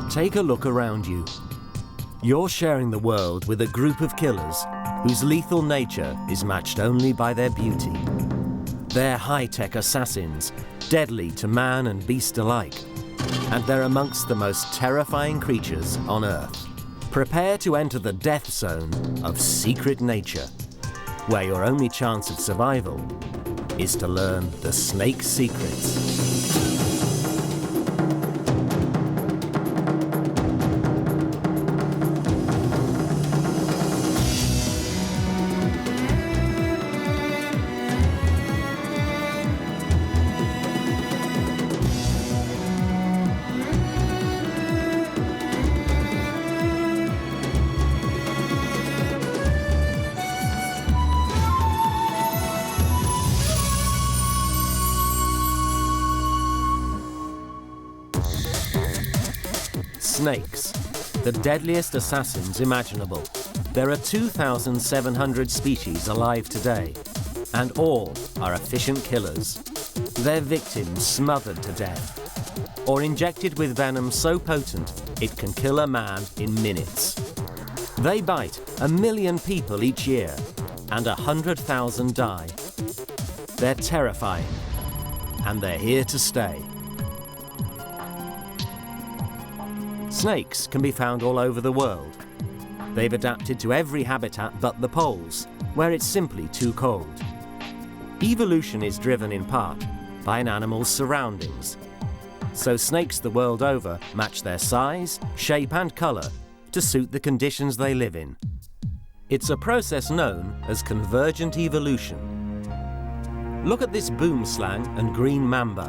Take a look around you. You're sharing the world with a group of killers whose lethal nature is matched only by their beauty. They're high-tech assassins, deadly to man and beast alike, and they're amongst the most terrifying creatures on Earth. Prepare to enter the death zone of secret nature, where your only chance of survival is to learn the snake's secrets. Snakes, the deadliest assassins imaginable. There are 2,700 species alive today, and all are efficient killers. Their victims smothered to death, or injected with venom so potent it can kill a man in minutes. They bite 1 million people each year, and 100,000 die. They're terrifying, and they're here to stay. Snakes can be found all over the world. They've adapted to every habitat but the poles, where it's simply too cold. Evolution is driven in part by an animal's surroundings. So snakes the world over match their size, shape and colour to suit the conditions they live in. It's a process known as convergent evolution. Look at this boomslang and green mamba.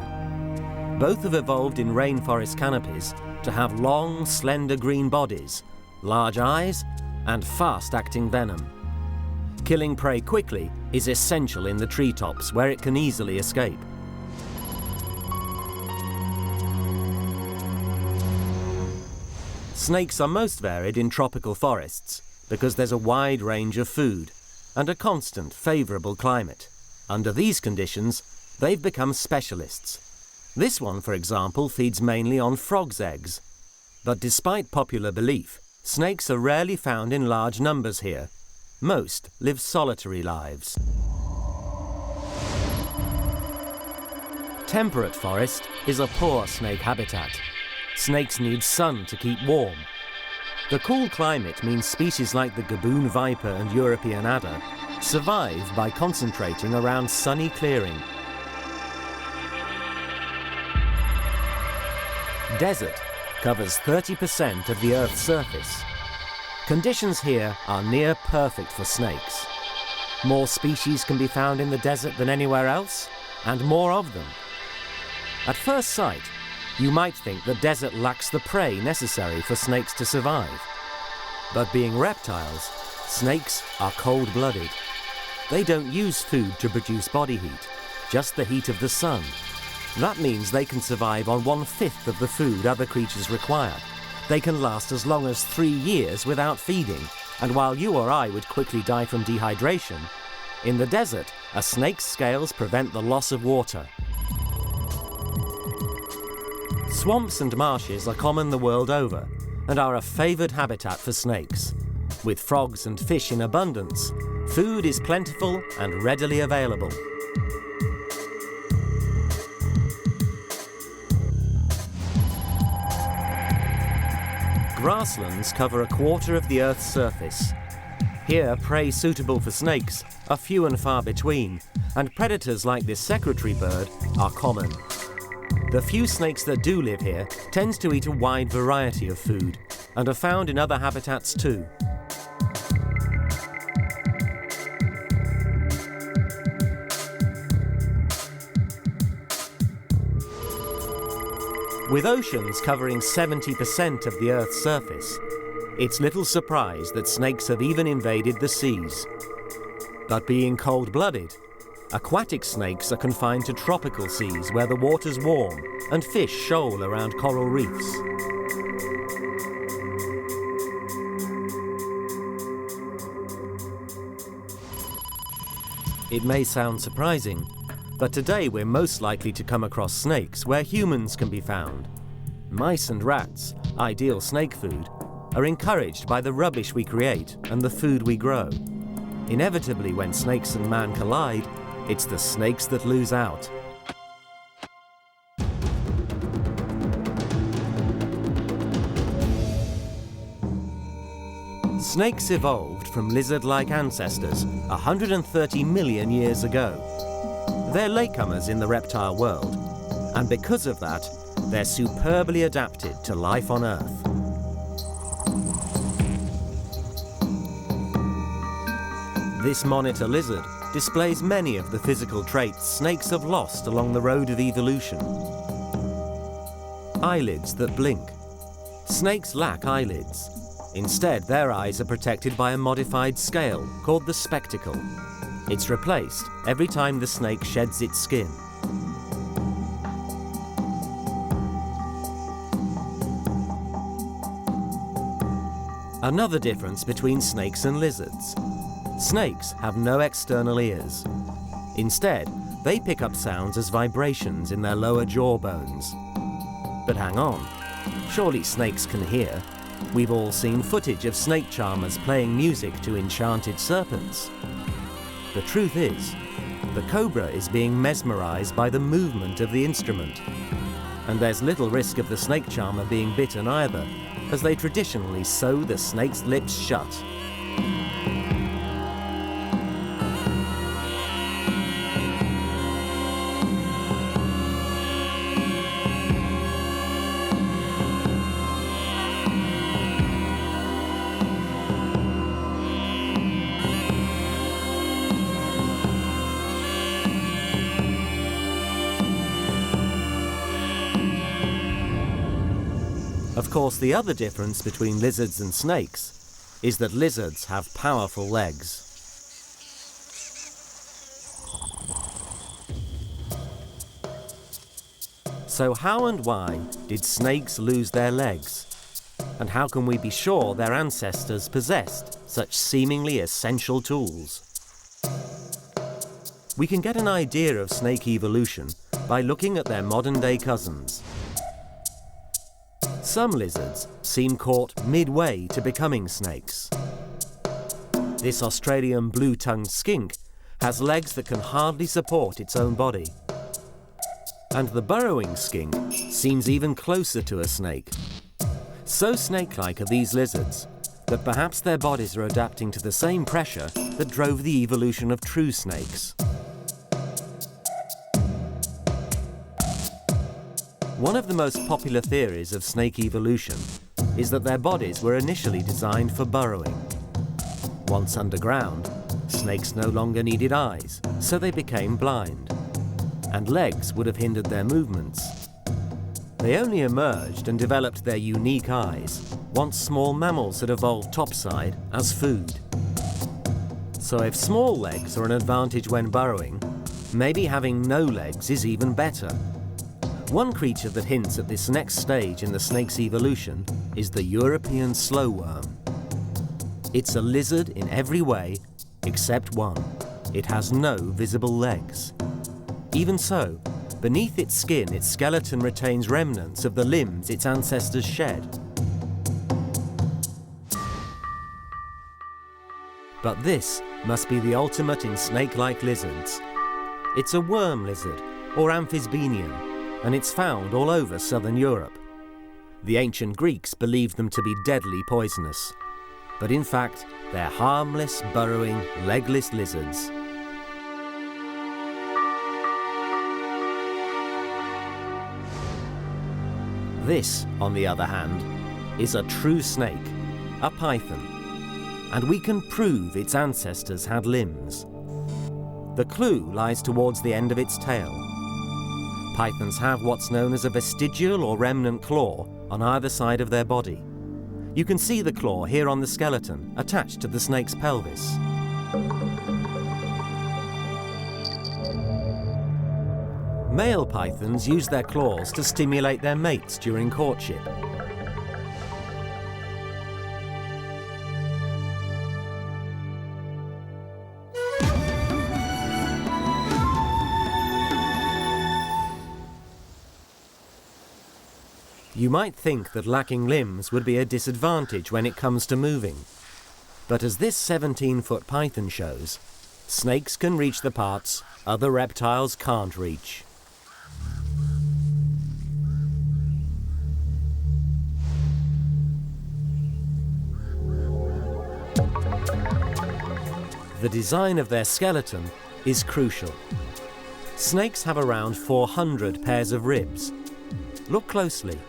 Both have evolved in rainforest canopies to have long, slender green bodies, large eyes, and fast-acting venom. Killing prey quickly is essential in the treetops, where it can easily escape. Snakes are most varied in tropical forests because there's a wide range of food and a constant, favourable climate. Under these conditions, they've become specialists. This one, for example, feeds mainly on frogs' eggs. But despite popular belief, snakes are rarely found in large numbers here. Most live solitary lives. Temperate forest is a poor snake habitat. Snakes need sun to keep warm. The cool climate means species like the gaboon viper and European adder survive by concentrating around sunny clearing. Desert covers 30% of the Earth's surface. Conditions here are near perfect for snakes. More species can be found in the desert than anywhere else, and more of them. At first sight, you might think the desert lacks the prey necessary for snakes to survive. But being reptiles, snakes are cold-blooded. They don't use food to produce body heat, just the heat of the sun. That means they can survive on 1/5 of the food other creatures require. They can last as long as 3 years without feeding, and while you or I would quickly die from dehydration, in the desert, a snake's scales prevent the loss of water. Swamps and marshes are common the world over, and are a favoured habitat for snakes. With frogs and fish in abundance, food is plentiful and readily available. Grasslands cover 1/4 of the Earth's surface. Here, prey suitable for snakes are few and far between, and predators like this secretary bird are common. The few snakes that do live here tend to eat a wide variety of food, and are found in other habitats too. With oceans covering 70% of the Earth's surface, it's little surprise that snakes have even invaded the seas. But being cold-blooded, aquatic snakes are confined to tropical seas where the water's warm and fish shoal around coral reefs. It may sound surprising, but today we're most likely to come across snakes where humans can be found. Mice and rats, ideal snake food, are encouraged by the rubbish we create and the food we grow. Inevitably, when snakes and man collide, it's the snakes that lose out. Snakes evolved from lizard-like ancestors 130 million years ago. They're latecomers in the reptile world, and because of that, they're superbly adapted to life on Earth. This monitor lizard displays many of the physical traits snakes have lost along the road of evolution. Eyelids that blink. Snakes lack eyelids. Instead, their eyes are protected by a modified scale called the spectacle. It's replaced every time the snake sheds its skin. Another difference between snakes and lizards. Snakes have no external ears. Instead, they pick up sounds as vibrations in their lower jaw bones. But hang on, surely snakes can hear. We've all seen footage of snake charmers playing music to enchanted serpents. The truth is, the cobra is being mesmerized by the movement of the instrument. And there's little risk of the snake charmer being bitten either, as they traditionally sew the snake's lips shut. Of course, the other difference between lizards and snakes is that lizards have powerful legs. So how and why did snakes lose their legs? And how can we be sure their ancestors possessed such seemingly essential tools? We can get an idea of snake evolution by looking at their modern-day cousins. Some lizards seem caught midway to becoming snakes. This Australian blue-tongued skink has legs that can hardly support its own body. And the burrowing skink seems even closer to a snake. So snake-like are these lizards that perhaps their bodies are adapting to the same pressure that drove the evolution of true snakes. One of the most popular theories of snake evolution is that their bodies were initially designed for burrowing. Once underground, snakes no longer needed eyes, so they became blind, and legs would have hindered their movements. They only emerged and developed their unique eyes once small mammals had evolved topside as food. So if small legs are an advantage when burrowing, maybe having no legs is even better. One creature that hints at this next stage in the snake's evolution is the European slowworm. It's a lizard in every way except one. It has no visible legs. Even so, beneath its skin, its skeleton retains remnants of the limbs its ancestors shed. But this must be the ultimate in snake-like lizards. It's a worm lizard, or amphisbaenium, and it's found all over southern Europe. The ancient Greeks believed them to be deadly poisonous, but in fact, they're harmless, burrowing, legless lizards. This, on the other hand, is a true snake, a python, and we can prove its ancestors had limbs. The clue lies towards the end of its tail. Pythons have what's known as a vestigial or remnant claw on either side of their body. You can see the claw here on the skeleton, attached to the snake's pelvis. Male pythons use their claws to stimulate their mates during courtship. You might think that lacking limbs would be a disadvantage when it comes to moving. But as this 17-foot python shows, snakes can reach the parts other reptiles can't reach. The design of their skeleton is crucial. Snakes have around 400 pairs of ribs. Look closely.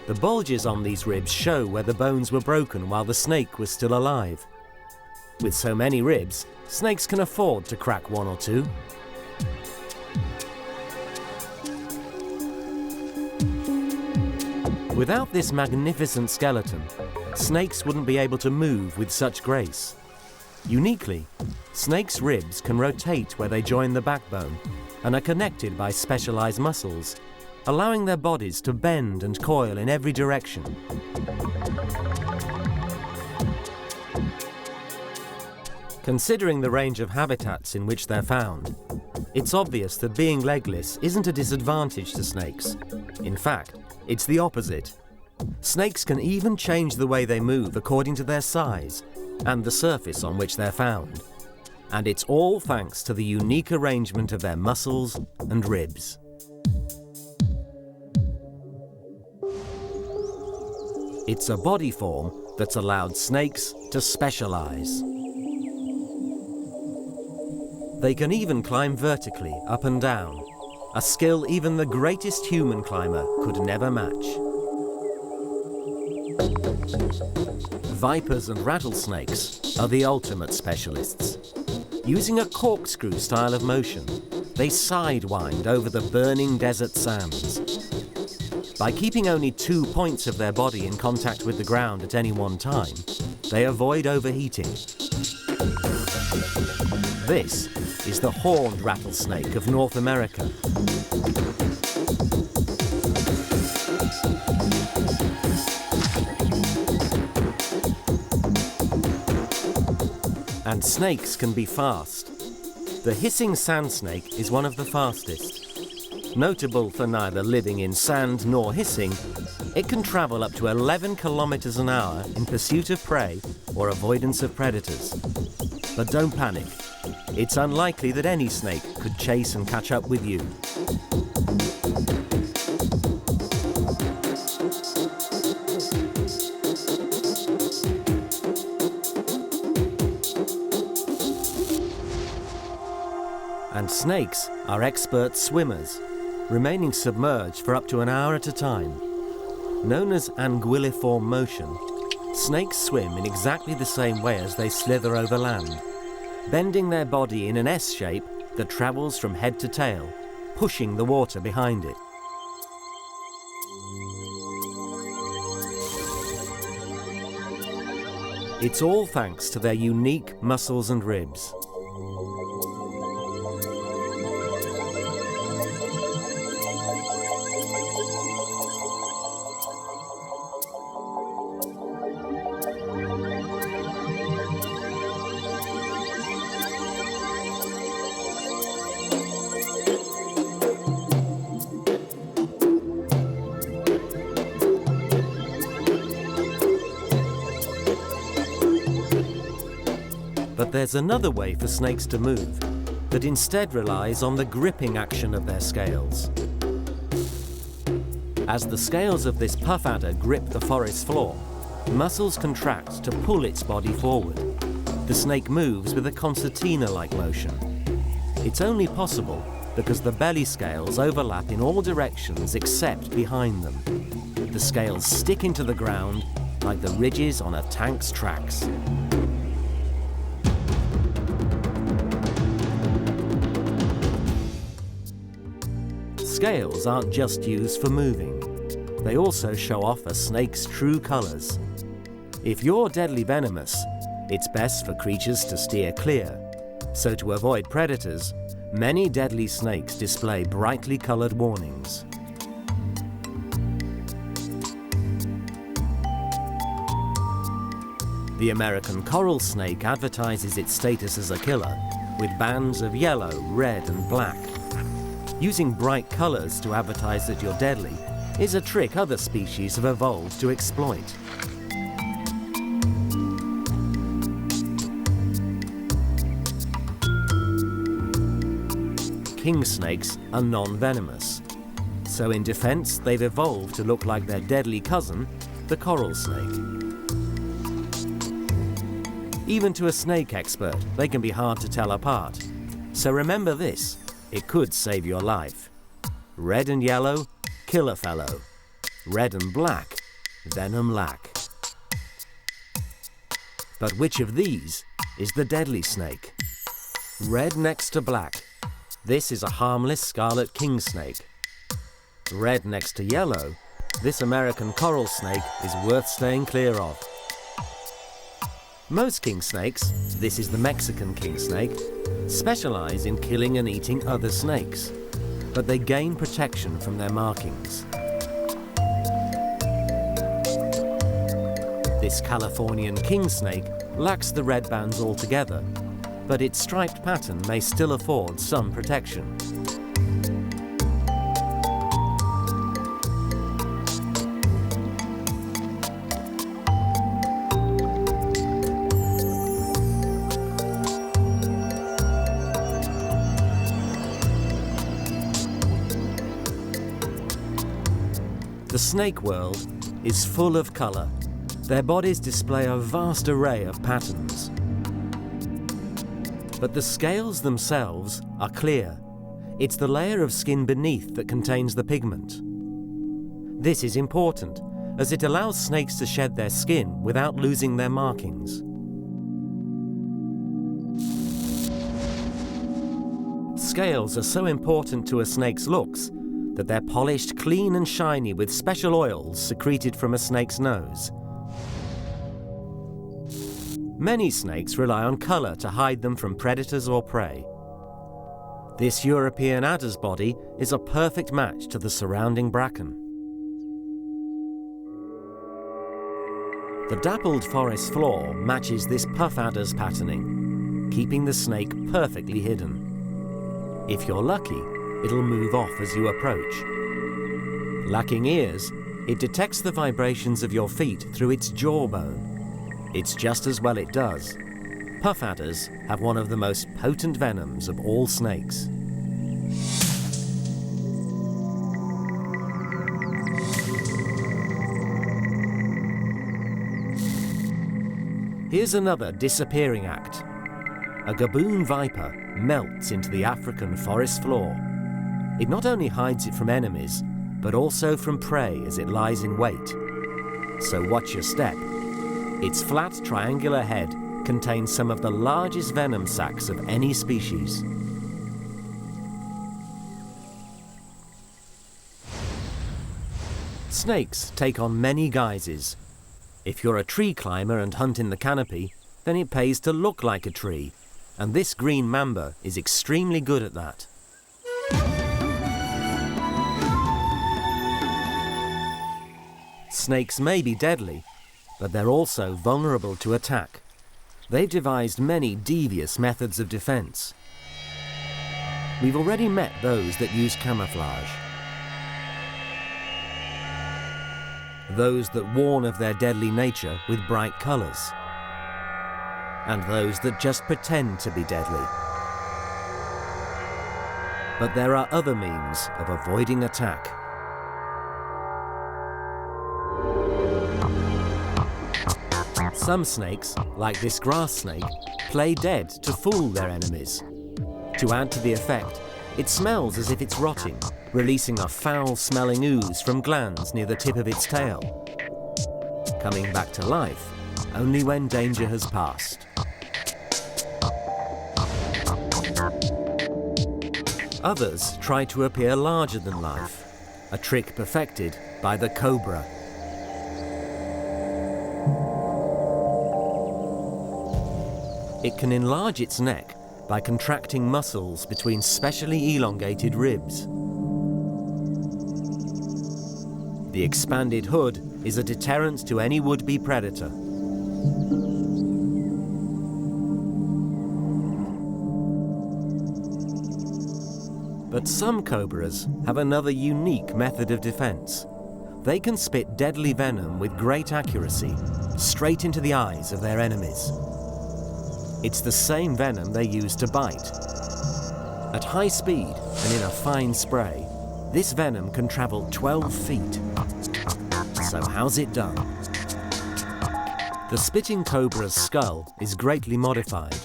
The bulges on these ribs show where the bones were broken while the snake was still alive. With so many ribs, snakes can afford to crack one or two. Without this magnificent skeleton, snakes wouldn't be able to move with such grace. Uniquely, snakes' ribs can rotate where they join the backbone and are connected by specialized muscles, allowing their bodies to bend and coil in every direction. Considering the range of habitats in which they're found, it's obvious that being legless isn't a disadvantage to snakes. In fact, it's the opposite. Snakes can even change the way they move according to their size and the surface on which they're found. And it's all thanks to the unique arrangement of their muscles and ribs. It's a body form that's allowed snakes to specialize. They can even climb vertically up and down, a skill even the greatest human climber could never match. Vipers and rattlesnakes are the ultimate specialists. Using a corkscrew style of motion, they sidewind over the burning desert sands. By keeping only 2 points of their body in contact with the ground at any one time, they avoid overheating. This is the horned rattlesnake of North America. And snakes can be fast. The hissing sand snake is one of the fastest. Notable for neither living in sand nor hissing, it can travel up to 11 kilometers an hour in pursuit of prey or avoidance of predators. But don't panic. It's unlikely that any snake could chase and catch up with you. And snakes are expert swimmers, remaining submerged for up to an hour at a time. Known as anguilliform motion, snakes swim in exactly the same way as they slither over land, bending their body in an S shape that travels from head to tail, pushing the water behind it. It's all thanks to their unique muscles and ribs. But there's another way for snakes to move that instead relies on the gripping action of their scales. As the scales of this puff adder grip the forest floor, muscles contract to pull its body forward. The snake moves with a concertina-like motion. It's only possible because the belly scales overlap in all directions except behind them. The scales stick into the ground like the ridges on a tank's tracks. Scales aren't just used for moving. They also show off a snake's true colors. If you're deadly venomous, it's best for creatures to steer clear. So to avoid predators, many deadly snakes display brightly colored warnings. The American coral snake advertises its status as a killer with bands of yellow, red, and black. Using bright colors to advertise that you're deadly is a trick other species have evolved to exploit. King snakes are non-venomous, so in defense they've evolved to look like their deadly cousin, the coral snake. Even to a snake expert, they can be hard to tell apart. So remember this, it could save your life. Red and yellow, kill a fellow. Red and black, venom lack. But which of these is the deadly snake? Red next to black. This is a harmless scarlet king snake. Red next to yellow, this American coral snake is worth staying clear of. Most king snakes, this is the Mexican king snake, specialize in killing and eating other snakes, but they gain protection from their markings. This Californian king snake lacks the red bands altogether, but its striped pattern may still afford some protection. The snake world is full of colour. Their bodies display a vast array of patterns. But the scales themselves are clear. It's the layer of skin beneath that contains the pigment. This is important, as it allows snakes to shed their skin without losing their markings. Scales are so important to a snake's looks that they're polished clean and shiny with special oils secreted from a snake's nose. Many snakes rely on colour to hide them from predators or prey. This European adder's body is a perfect match to the surrounding bracken. The dappled forest floor matches this puff adder's patterning, keeping the snake perfectly hidden. If you're lucky, it'll move off as you approach. Lacking ears, it detects the vibrations of your feet through its jawbone. It's just as well it does. Puff adders have one of the most potent venoms of all snakes. Here's another disappearing act. A gaboon viper melts into the African forest floor. It not only hides it from enemies, but also from prey as it lies in wait. So watch your step. Its flat triangular head contains some of the largest venom sacs of any species. Snakes take on many guises. If you're a tree climber and hunt in the canopy, then it pays to look like a tree, and this green mamba is extremely good at that. Snakes may be deadly, but they're also vulnerable to attack. They've devised many devious methods of defense. We've already met those that use camouflage. Those that warn of their deadly nature with bright colors. And those that just pretend to be deadly. But there are other means of avoiding attack. Some snakes, like this grass snake, play dead to fool their enemies. To add to the effect, it smells as if it's rotting, releasing a foul-smelling ooze from glands near the tip of its tail. Coming back to life only when danger has passed. Others try to appear larger than life, a trick perfected by the cobra. It can enlarge its neck by contracting muscles between specially elongated ribs. The expanded hood is a deterrent to any would-be predator. But some cobras have another unique method of defense, They can spit deadly venom with great accuracy, straight into the eyes of their enemies. It's the same venom they use to bite. At high speed and in a fine spray, this venom can travel 12 feet. So how's it done? The spitting cobra's skull is greatly modified.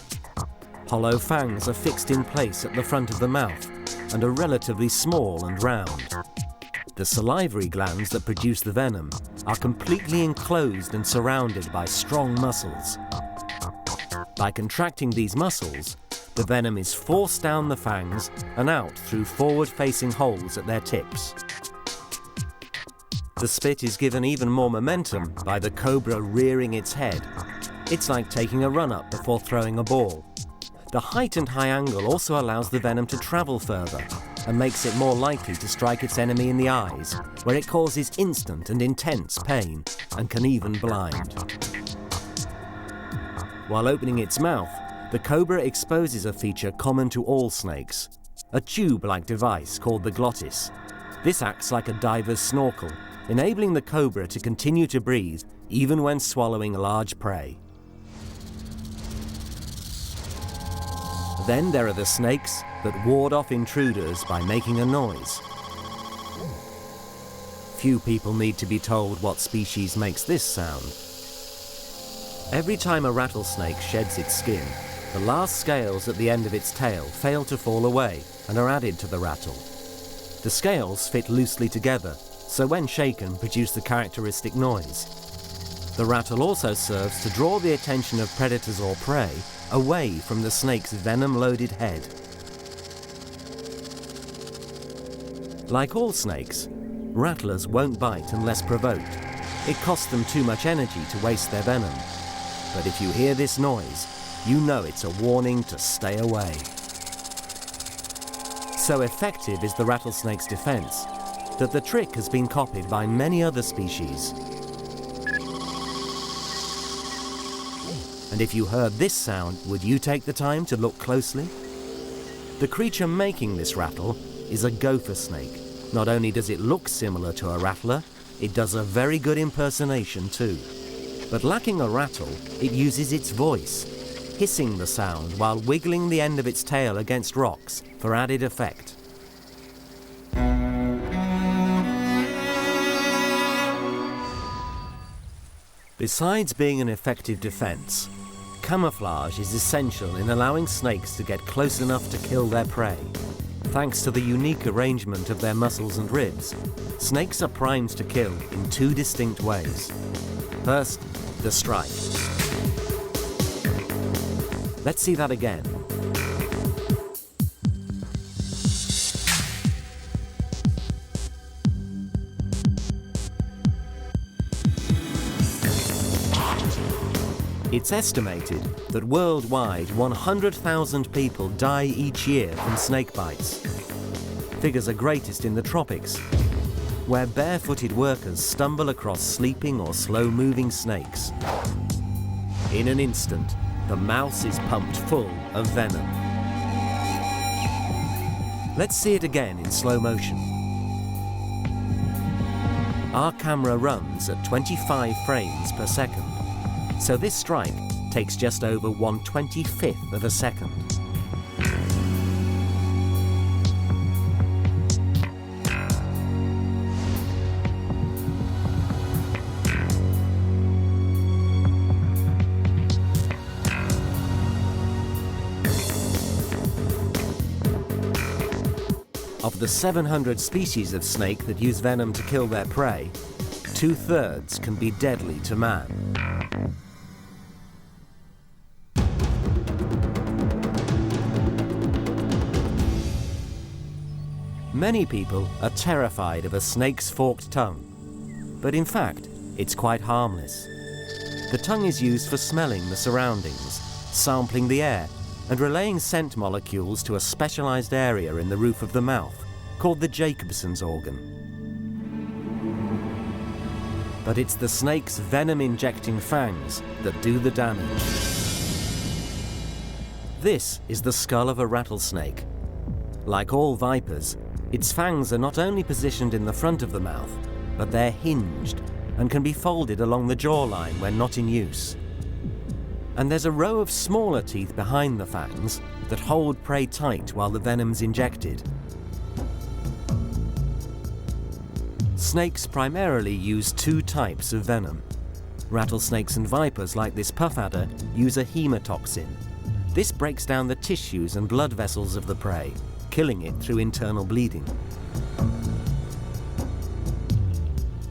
Hollow fangs are fixed in place at the front of the mouth and are relatively small and round. The salivary glands that produce the venom are completely enclosed and surrounded by strong muscles. By contracting these muscles, the venom is forced down the fangs and out through forward-facing holes at their tips. The spit is given even more momentum by the cobra rearing its head. It's like taking a run-up before throwing a ball. The height and high angle also allows the venom to travel further and makes it more likely to strike its enemy in the eyes, where it causes instant and intense pain and can even blind. While opening its mouth, the cobra exposes a feature common to all snakes, a tube-like device called the glottis. This acts like a diver's snorkel, enabling the cobra to continue to breathe even when swallowing large prey. Then there are the snakes that ward off intruders by making a noise. Few people need to be told what species makes this sound. Every time a rattlesnake sheds its skin, the last scales at the end of its tail fail to fall away and are added to the rattle. The scales fit loosely together, so when shaken produce the characteristic noise. The rattle also serves to draw the attention of predators or prey away from the snake's venom-loaded head. Like all snakes, rattlers won't bite unless provoked. It costs them too much energy to waste their venom. But if you hear this noise, you know it's a warning to stay away. So effective is the rattlesnake's defense that the trick has been copied by many other species. And if you heard this sound, would you take the time to look closely? The creature making this rattle is a gopher snake. Not only does it look similar to a rattler, it does a very good impersonation too. But lacking a rattle, it uses its voice, hissing the sound while wiggling the end of its tail against rocks for added effect. Besides being an effective defense, camouflage is essential in allowing snakes to get close enough to kill their prey. Thanks to the unique arrangement of their muscles and ribs, snakes are primed to kill in two distinct ways. First, the strike. Let's see that again. It's estimated that worldwide 100,000 people die each year from snake bites. Figures are greatest in the tropics, where barefooted workers stumble across sleeping or slow-moving snakes. In an instant, the mouse is pumped full of venom. Let's see it again in slow motion. Our camera runs at 25 frames per second. So this strike takes just over 1/25th of a second. Of the 700 species of snake that use venom to kill their prey, 2/3 can be deadly to man. Many people are terrified of a snake's forked tongue, but in fact, it's quite harmless. The tongue is used for smelling the surroundings, sampling the air, and relaying scent molecules to a specialized area in the roof of the mouth, called the Jacobson's organ. But it's the snake's venom-injecting fangs that do the damage. This is the skull of a rattlesnake. Like all vipers, its fangs are not only positioned in the front of the mouth, but they're hinged and can be folded along the jawline when not in use. And there's a row of smaller teeth behind the fangs that hold prey tight while the venom's injected. Snakes primarily use two types of venom. Rattlesnakes and vipers like this puff adder use a hemotoxin. This breaks down the tissues and blood vessels of the prey, killing it through internal bleeding.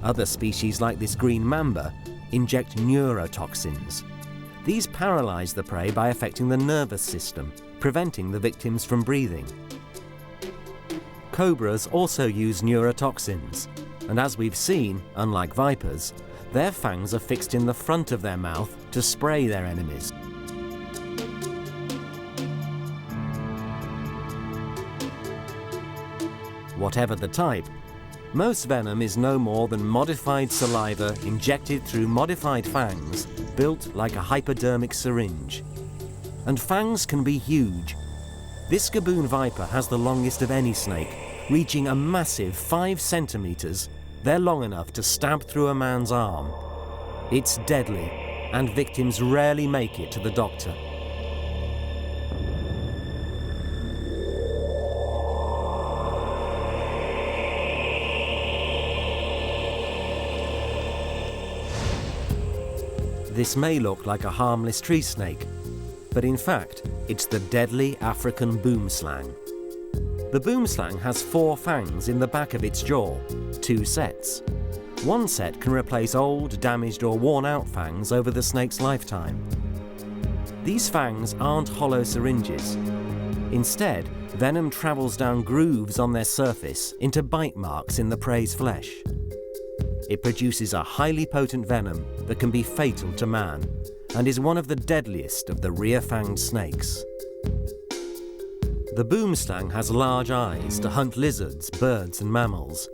Other species like this green mamba inject neurotoxins. These paralyze the prey by affecting the nervous system, preventing the victims from breathing. Cobras also use neurotoxins, and as we've seen, unlike vipers, their fangs are fixed in the front of their mouth to spray their enemies. Whatever the type, most venom is no more than modified saliva injected through modified fangs built like a hypodermic syringe. And fangs can be huge. This gaboon viper has the longest of any snake, reaching a massive 5 centimeters. They're long enough to stab through a man's arm. It's deadly, and victims rarely make it to the doctor. This may look like a harmless tree snake, but in fact, it's the deadly African boomslang. The boomslang has 4 fangs in the back of its jaw, 2 sets. One set can replace old, damaged or worn-out fangs over the snake's lifetime. These fangs aren't hollow syringes. Instead, venom travels down grooves on their surface into bite marks in the prey's flesh. It produces a highly potent venom that can be fatal to man and is one of the deadliest of the rear-fanged snakes. The boomslang has large eyes to hunt lizards, birds and mammals,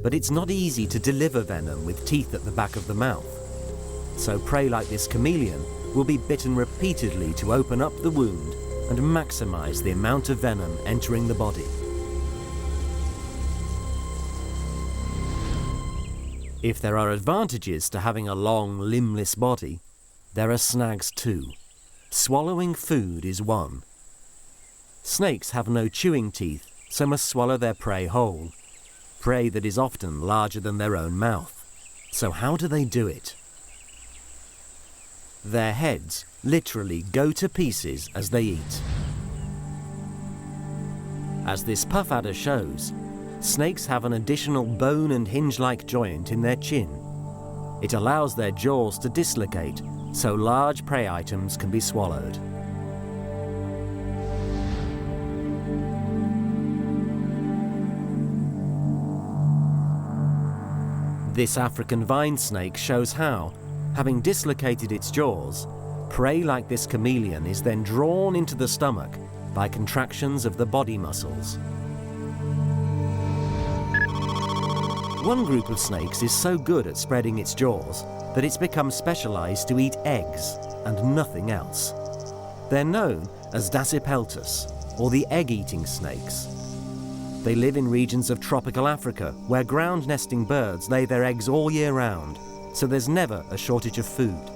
but it's not easy to deliver venom with teeth at the back of the mouth. So prey like this chameleon will be bitten repeatedly to open up the wound and maximize the amount of venom entering the body. If there are advantages to having a long, limbless body, there are snags too. Swallowing food is one. Snakes have no chewing teeth, so must swallow their prey whole. Prey that is often larger than their own mouth. So how do they do it? Their heads literally go to pieces as they eat. As this puff adder shows, snakes have an additional bone and hinge-like joint in their chin. It allows their jaws to dislocate, so large prey items can be swallowed. This African vine snake shows how, having dislocated its jaws, prey like this chameleon is then drawn into the stomach by contractions of the body muscles. One group of snakes is so good at spreading its jaws that it's become specialized to eat eggs and nothing else. They're known as Dasypeltis, or the egg-eating snakes. They live in regions of tropical Africa where ground-nesting birds lay their eggs all year round, so there's never a shortage of food.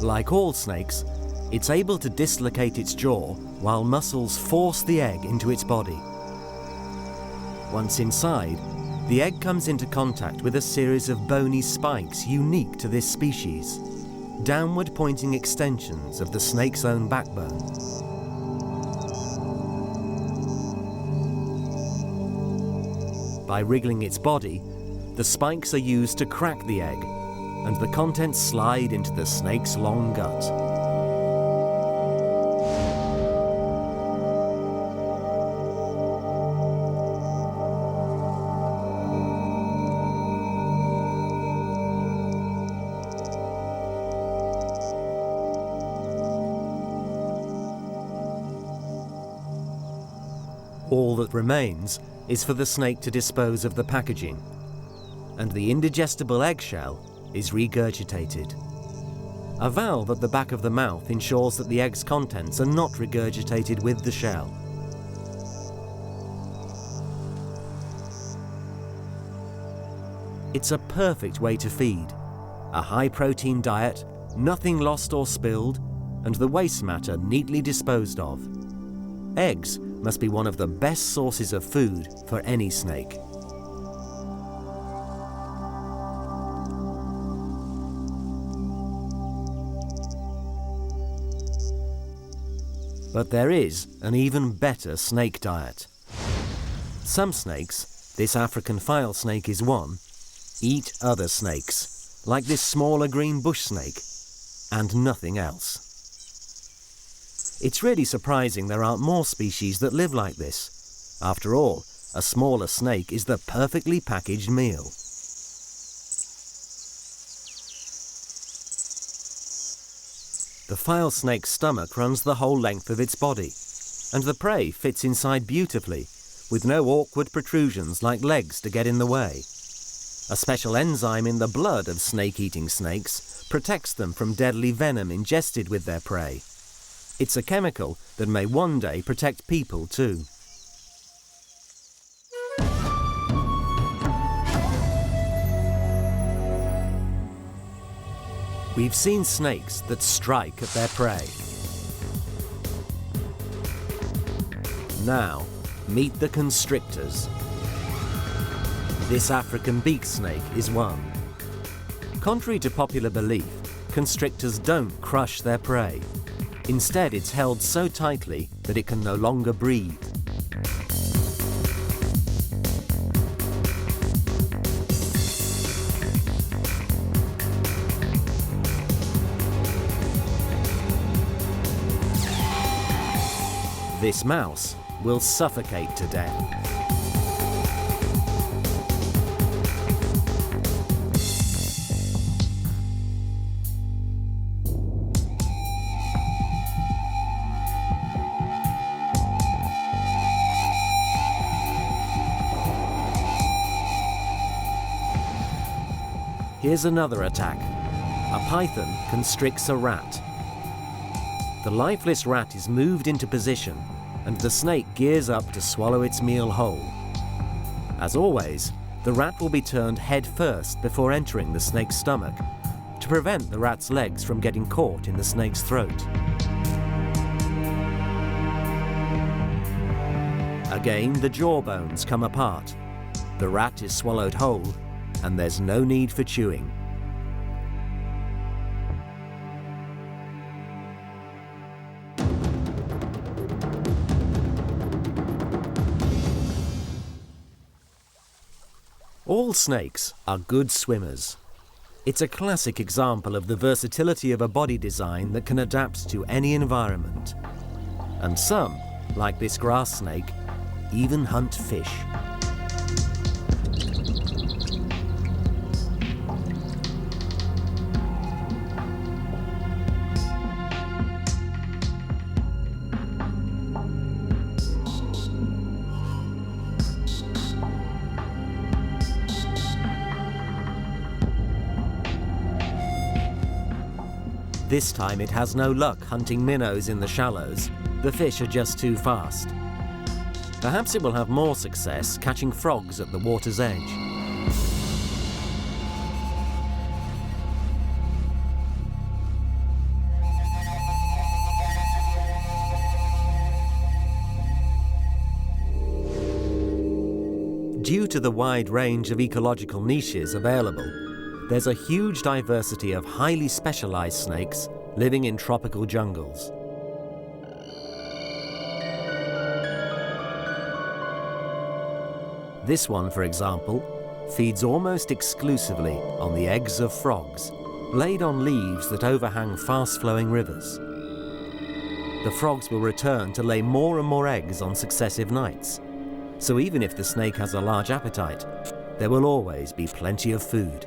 Like all snakes, it's able to dislocate its jaw while muscles force the egg into its body. Once inside, the egg comes into contact with a series of bony spikes unique to this species, downward-pointing extensions of the snake's own backbone. By wriggling its body, the spikes are used to crack the egg, and the contents slide into the snake's long gut. All that remains is for the snake to dispose of the packaging, and the indigestible eggshell is regurgitated. A valve at the back of the mouth ensures that the egg's contents are not regurgitated with the shell. It's a perfect way to feed. A high-protein diet, nothing lost or spilled, and the waste matter neatly disposed of. Eggs must be one of the best sources of food for any snake. But there is an even better snake diet. Some snakes, this African file snake is one, eat other snakes, like this smaller green bush snake, and nothing else. It's really surprising there aren't more species that live like this. After all, a smaller snake is the perfectly packaged meal. The file snake's stomach runs the whole length of its body, and the prey fits inside beautifully, with no awkward protrusions like legs to get in the way. A special enzyme in the blood of snake-eating snakes protects them from deadly venom ingested with their prey. It's a chemical that may one day protect people too. We've seen snakes that strike at their prey. Now, meet the constrictors. This African beak snake is one. Contrary to popular belief, constrictors don't crush their prey. Instead, it's held so tightly that it can no longer breathe. This mouse will suffocate to death. Here's another attack. A python constricts a rat. The lifeless rat is moved into position, and the snake gears up to swallow its meal whole. As always, the rat will be turned head first before entering the snake's stomach, to prevent the rat's legs from getting caught in the snake's throat. Again, the jawbones come apart. The rat is swallowed whole, and there's no need for chewing. All snakes are good swimmers. It's a classic example of the versatility of a body design that can adapt to any environment. And some, like this grass snake, even hunt fish. This time it has no luck hunting minnows in the shallows. The fish are just too fast. Perhaps it will have more success catching frogs at the water's edge. Due to the wide range of ecological niches available, there's a huge diversity of highly specialized snakes living in tropical jungles. This one, for example, feeds almost exclusively on the eggs of frogs, laid on leaves that overhang fast-flowing rivers. The frogs will return to lay more and more eggs on successive nights, so even if the snake has a large appetite, there will always be plenty of food.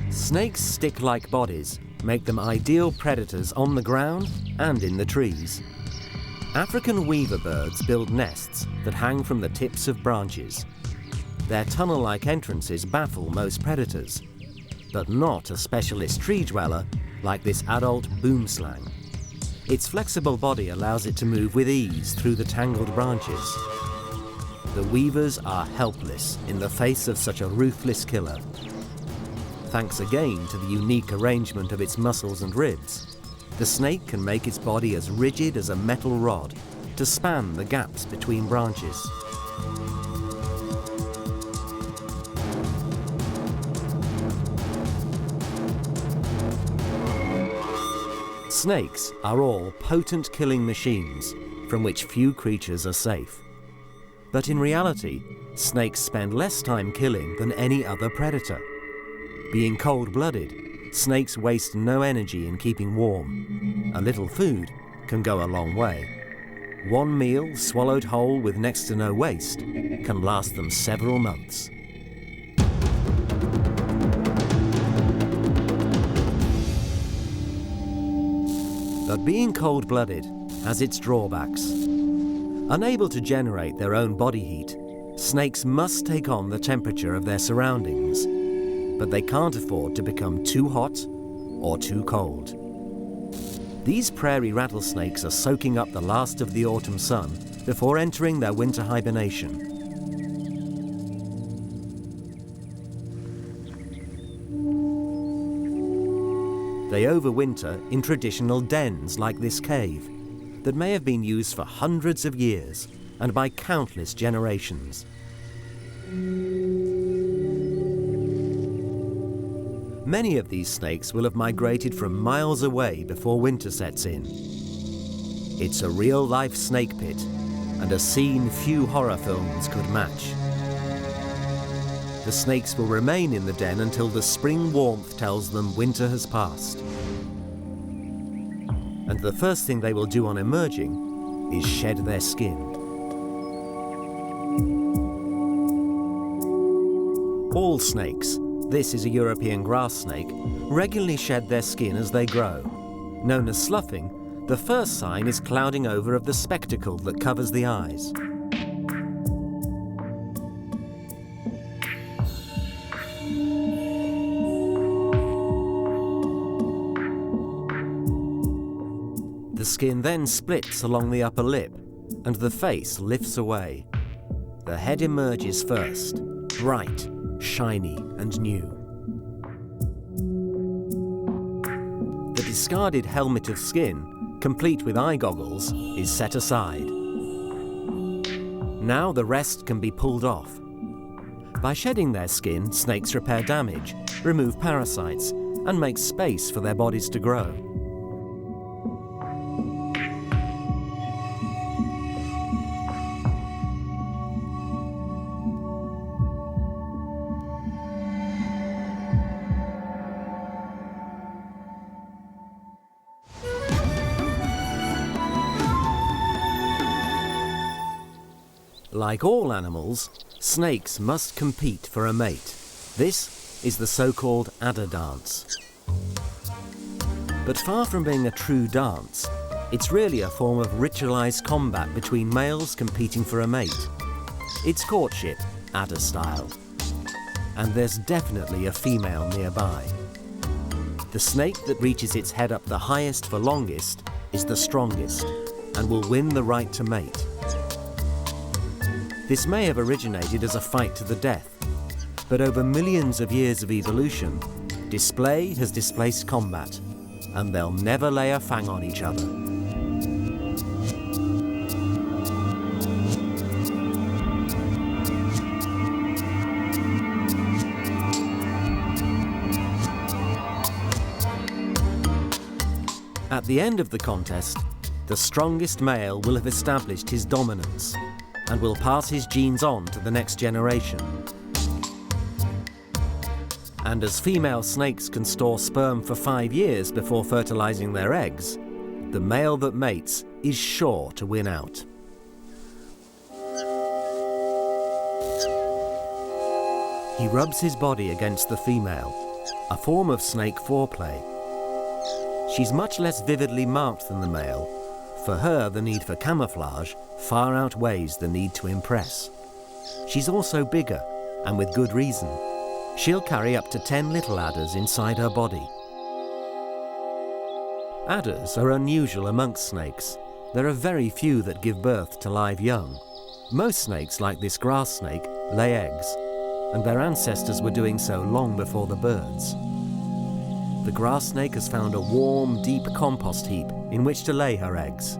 Snakes' stick-like bodies make them ideal predators on the ground and in the trees. African weaver birds build nests that hang from the tips of branches. Their tunnel-like entrances baffle most predators, but not a specialist tree dweller like this adult boomslang. Its flexible body allows it to move with ease through the tangled branches. The weavers are helpless in the face of such a ruthless killer. Thanks again to the unique arrangement of its muscles and ribs, the snake can make its body as rigid as a metal rod to span the gaps between branches. Snakes are all potent killing machines from which few creatures are safe. But in reality, snakes spend less time killing than any other predator. Being cold-blooded, snakes waste no energy in keeping warm. A little food can go a long way. One meal swallowed whole with next to no waste can last them several months. But being cold-blooded has its drawbacks. Unable to generate their own body heat, snakes must take on the temperature of their surroundings, but they can't afford to become too hot or too cold. These prairie rattlesnakes are soaking up the last of the autumn sun before entering their winter hibernation. They overwinter in traditional dens like this cave that may have been used for hundreds of years and by countless generations. Many of these snakes will have migrated from miles away before winter sets in. It's a real-life snake pit and a scene few horror films could match. The snakes will remain in the den until the spring warmth tells them winter has passed. And the first thing they will do on emerging is shed their skin. All snakes, this is a European grass snake, regularly shed their skin as they grow. Known as sloughing, the first sign is clouding over of the spectacle that covers the eyes. The skin then splits along the upper lip, and the face lifts away. The head emerges first, bright, shiny and new. The discarded helmet of skin, complete with eye goggles, is set aside. Now the rest can be pulled off. By shedding their skin, snakes repair damage, remove parasites, and make space for their bodies to grow. Like all animals, snakes must compete for a mate. This is the so-called adder dance. But far from being a true dance, it's really a form of ritualized combat between males competing for a mate. It's courtship, adder style. And there's definitely a female nearby. The snake that reaches its head up the highest for longest is the strongest and will win the right to mate. This may have originated as a fight to the death, but over millions of years of evolution, display has displaced combat, and they'll never lay a fang on each other. At the end of the contest, the strongest male will have established his dominance and will pass his genes on to the next generation. And as female snakes can store sperm for 5 years before fertilizing their eggs, the male that mates is sure to win out. He rubs his body against the female, a form of snake foreplay. She's much less vividly marked than the male. For her, the need for camouflage far outweighs the need to impress. She's also bigger, and with good reason. She'll carry up to 10 little adders inside her body. Adders are unusual amongst snakes. There are very few that give birth to live young. Most snakes, like this grass snake, lay eggs, and their ancestors were doing so long before the birds. The grass snake has found a warm, deep compost heap in which to lay her eggs.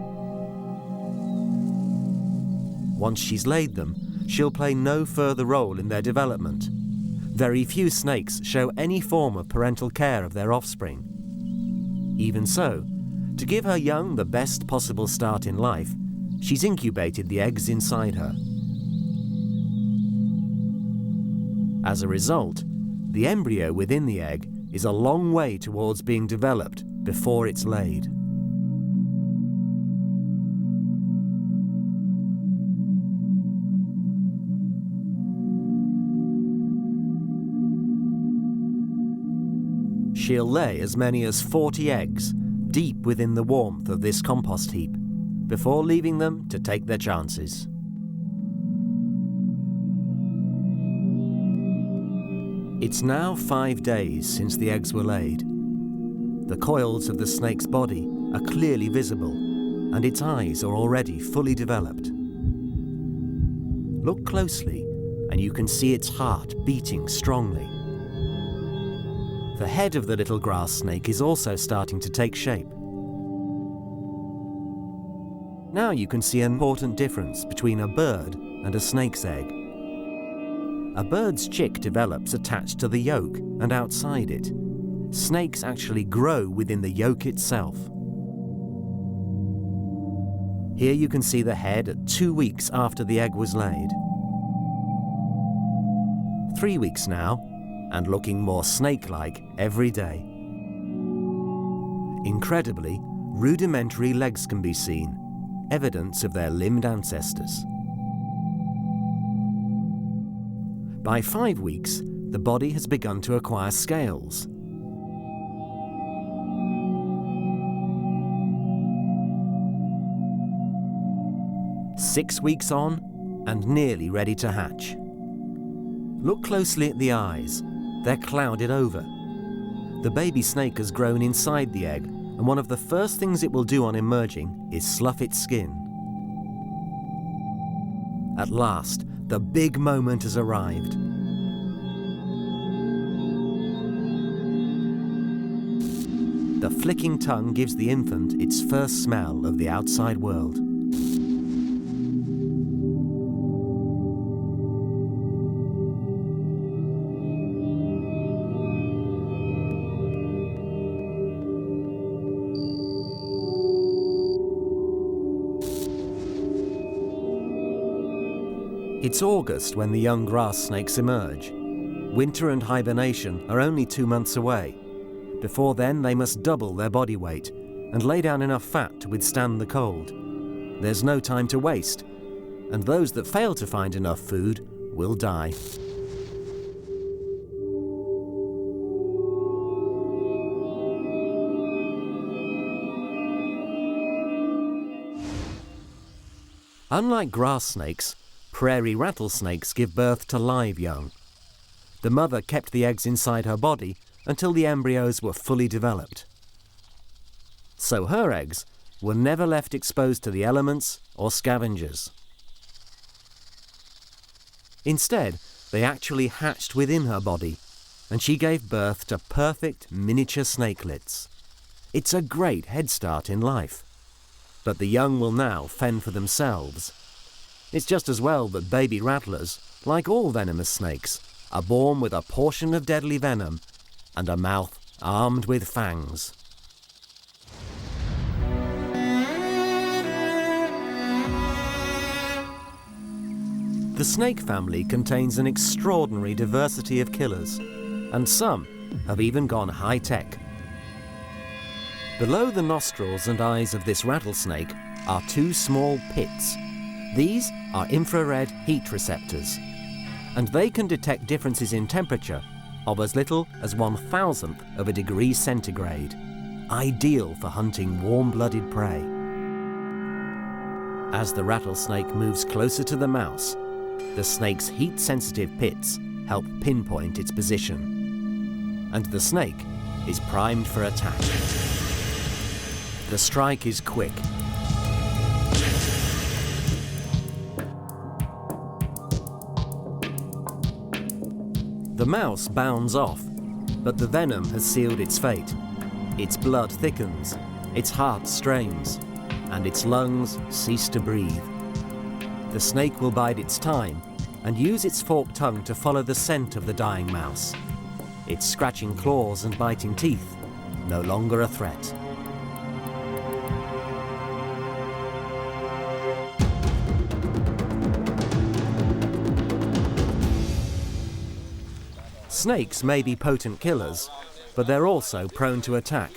Once she's laid them, she'll play no further role in their development. Very few snakes show any form of parental care of their offspring. Even so, to give her young the best possible start in life, she's incubated the eggs inside her. As a result, the embryo within the egg is a long way towards being developed before it's laid. She'll lay as many as 40 eggs deep within the warmth of this compost heap before leaving them to take their chances. It's now 5 days since the eggs were laid. The coils of the snake's body are clearly visible, and its eyes are already fully developed. Look closely, and you can see its heart beating strongly. The head of the little grass snake is also starting to take shape. Now you can see an important difference between a bird and a snake's egg. A bird's chick develops attached to the yolk and outside it. Snakes actually grow within the yolk itself. Here you can see the head at 2 weeks after the egg was laid. 3 weeks now, and looking more snake-like every day. Incredibly, rudimentary legs can be seen, evidence of their limbed ancestors. By 5 weeks, the body has begun to acquire scales. Six weeks on, and nearly ready to hatch. Look closely at the eyes. They're clouded over. The baby snake has grown inside the egg, and one of the first things it will do on emerging is slough its skin. At last, the big moment has arrived. The flicking tongue gives the infant its first smell of the outside world. It's August when the young grass snakes emerge. Winter and hibernation are only 2 months away. Before then, they must double their body weight and lay down enough fat to withstand the cold. There's no time to waste, and those that fail to find enough food will die. Unlike grass snakes, prairie rattlesnakes give birth to live young. The mother kept the eggs inside her body until the embryos were fully developed. So her eggs were never left exposed to the elements or scavengers. Instead, they actually hatched within her body, and she gave birth to perfect miniature snakelets. It's a great head start in life. But the young will now fend for themselves. It's just as well that baby rattlers, like all venomous snakes, are born with a portion of deadly venom and a mouth armed with fangs. The snake family contains an extraordinary diversity of killers, and some have even gone high-tech. Below the nostrils and eyes of this rattlesnake are 2 small pits. These are infrared heat receptors, and they can detect differences in temperature of as little as 1/1000 of a degree centigrade. ideal for hunting warm-blooded prey. As the rattlesnake moves closer to the mouse, the snake's heat-sensitive pits help pinpoint its position, and the snake is primed for attack. The strike is quick. The mouse bounds off, but the venom has sealed its fate. Its blood thickens, its heart strains, and its lungs cease to breathe. The snake will bide its time and use its forked tongue to follow the scent of the dying mouse. Its scratching claws and biting teeth no longer a threat. Snakes may be potent killers, but they're also prone to attack,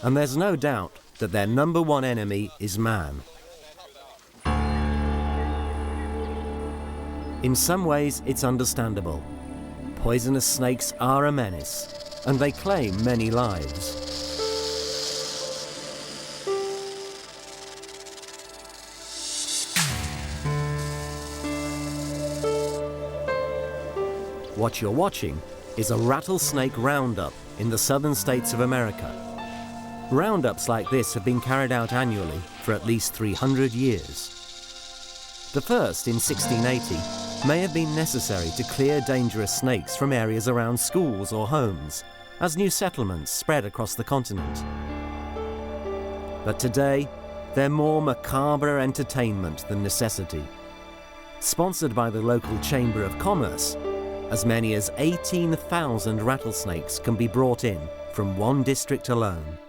and there's no doubt that their number one enemy is man. In some ways, it's understandable. Poisonous snakes are a menace, and they claim many lives. What you're watching is a rattlesnake roundup in the southern states of America. Roundups like this have been carried out annually for at least 300 years. The first, in 1680, may have been necessary to clear dangerous snakes from areas around schools or homes, as new settlements spread across the continent. But today, they're more macabre entertainment than necessity. Sponsored by the local Chamber of Commerce, as many as 18,000 rattlesnakes can be brought in from one district alone.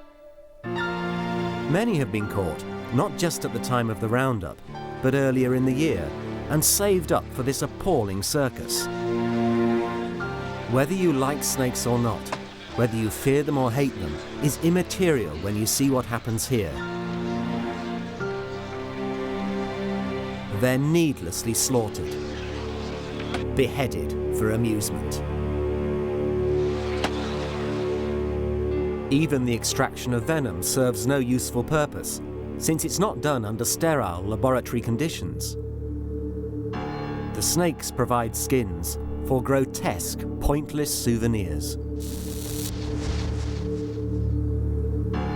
Many have been caught, not just at the time of the roundup, but earlier in the year, and saved up for this appalling circus. Whether you like snakes or not, whether you fear them or hate them, is immaterial when you see what happens here. They're needlessly slaughtered, beheaded for amusement. Even the extraction of venom serves no useful purpose, since it's not done under sterile laboratory conditions. The snakes provide skins for grotesque, pointless souvenirs.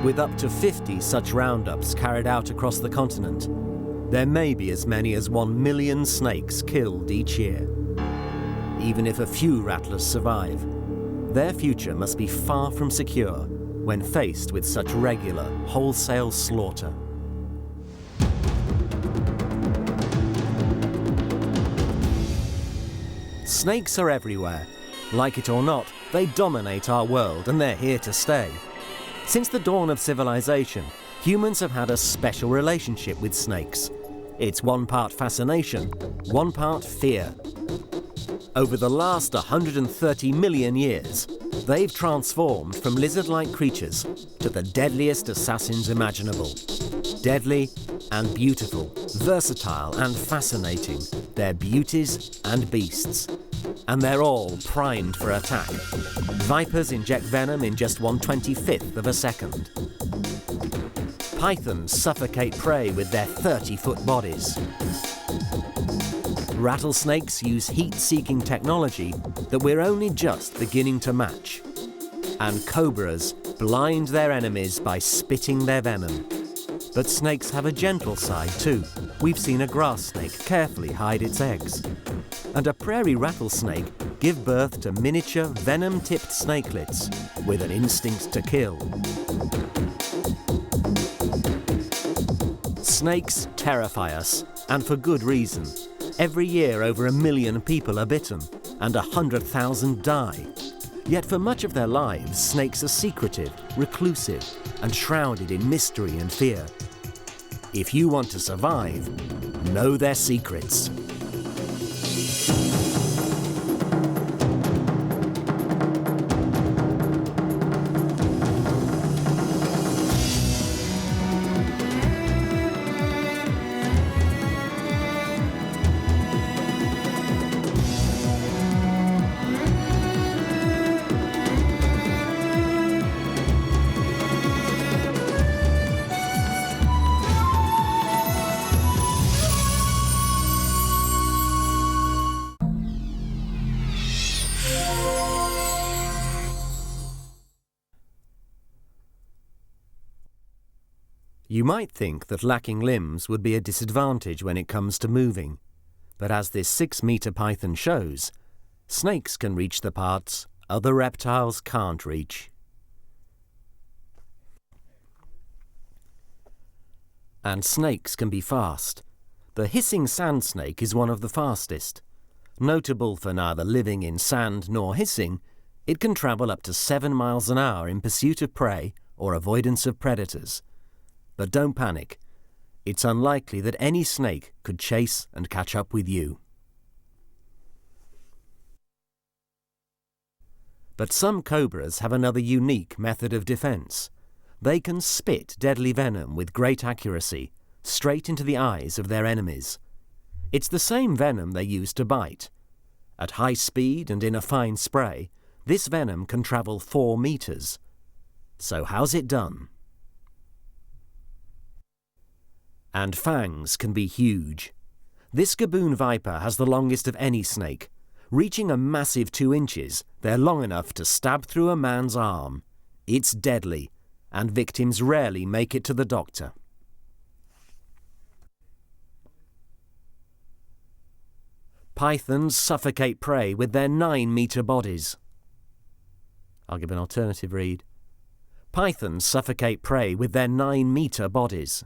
With up to 50 such roundups carried out across the continent, there may be as many as 1 million snakes killed each year. Even if a few rattlers survive, their future must be far from secure when faced with such regular, wholesale slaughter. Snakes are everywhere. Like it or not, they dominate our world, and they're here to stay. Since the dawn of civilization, humans have had a special relationship with snakes. It's one part fascination, one part fear. Over the last 130 million years, they've transformed from lizard-like creatures to the deadliest assassins imaginable. Deadly and beautiful, versatile and fascinating, they're beauties and beasts. And they're all primed for attack. Vipers inject venom in just 1/25th of a second. Pythons suffocate prey with their 30-foot bodies. Rattlesnakes use heat-seeking technology that we're only just beginning to match. And cobras blind their enemies by spitting their venom. But snakes have a gentle side too. We've seen a grass snake carefully hide its eggs. And a prairie rattlesnake give birth to miniature venom-tipped snakelets with an instinct to kill. Snakes terrify us, and for good reason. Every year over 1 million people are bitten, and 100,000 die. Yet for much of their lives, snakes are secretive, reclusive, and shrouded in mystery and fear. If you want to survive, know their secrets. You might think that lacking limbs would be a disadvantage when it comes to moving, but as this 6-metre python shows, snakes can reach the parts other reptiles can't reach. And snakes can be fast. The hissing sand snake is one of the fastest. Notable for neither living in sand nor hissing, it can travel up to 7 miles an hour in pursuit of prey or avoidance of predators. But don't panic. It's unlikely that any snake could chase and catch up with you. But some cobras have another unique method of defense. They can spit deadly venom with great accuracy, straight into the eyes of their enemies. It's the same venom they use to bite. At high speed and in a fine spray, this venom can travel 4 meters. So how's it done? And fangs can be huge. This gaboon viper has the longest of any snake. Reaching a massive 2 inches, they're long enough to stab through a man's arm. It's deadly, and victims rarely make it to the doctor. Pythons suffocate prey with their 9-metre bodies. I'll give an alternative read. Pythons suffocate prey with their 9-metre bodies.